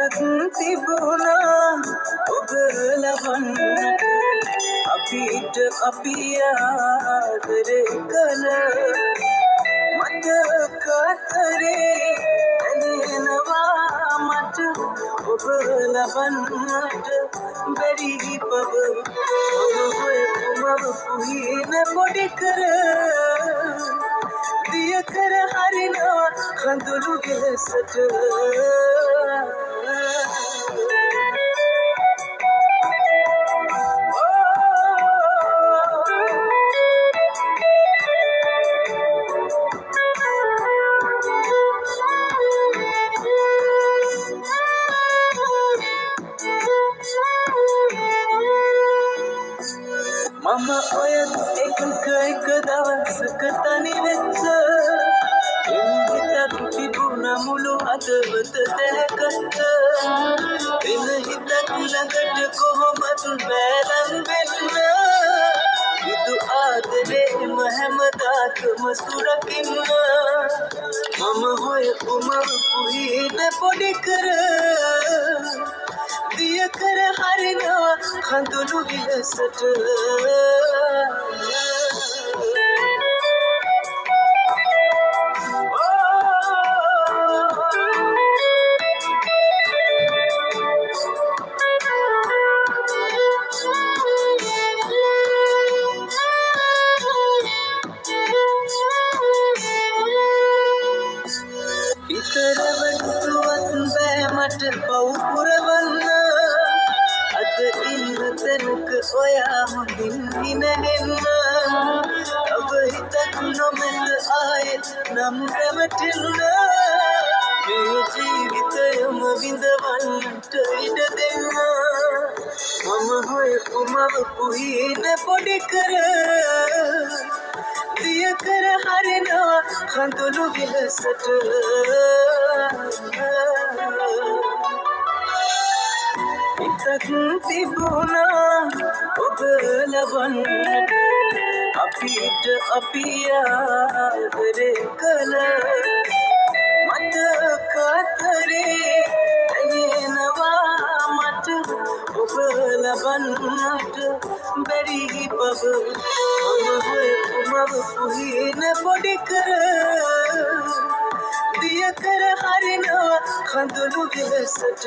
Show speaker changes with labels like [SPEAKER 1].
[SPEAKER 1] තිබුණා ඔබ ලබන්නට අපිට අපි ආදරේ කළ මතක අතරේ දැනෙනවා මට ඔබ ලබන්නට බැරි බව ඔබ මම පුහින පොඩි කර දිය කර හරිනවා කඳුළු ගෙලසට මම ඔය එක දවසක තනි වෙච්ච හිතක් තිබුණ මුළු හදවත දැකගත්ත වෙන හිතක් ළඟට කොහොමද බැලන් වෙන්න විදු ආදරේම හැමදාකම සුරකින්න මම හොයපුම පුහින පොඩි කර දිය කර හරිනවා කඳුළු විලසට ඉතරවටුවත් බෑ මට පව් පුරවන්න අද ඉන්න තැනක ඔයා හොඳින් හිනහෙන්න තව හිතක් නොමැත ආයෙත් නම් රැවටෙන්න මේ ජීවිතයම විඳවන්නට ඉඩ දෙන්න මම හොයපු මව පුහින පොඩි කර දිය කර හරිනවා කඳුළු විලසට හිතක් තිබුණා ඔබ ලබන්නට අපිට අපි ආදරේ කළ මතක අතරේ දැනෙනවා මට ඔබ ලබන්නට බැරි බව මම හොයපුම පුහින පොඩි කර දිය කර හරිනවා කඳුළු ගෙලසට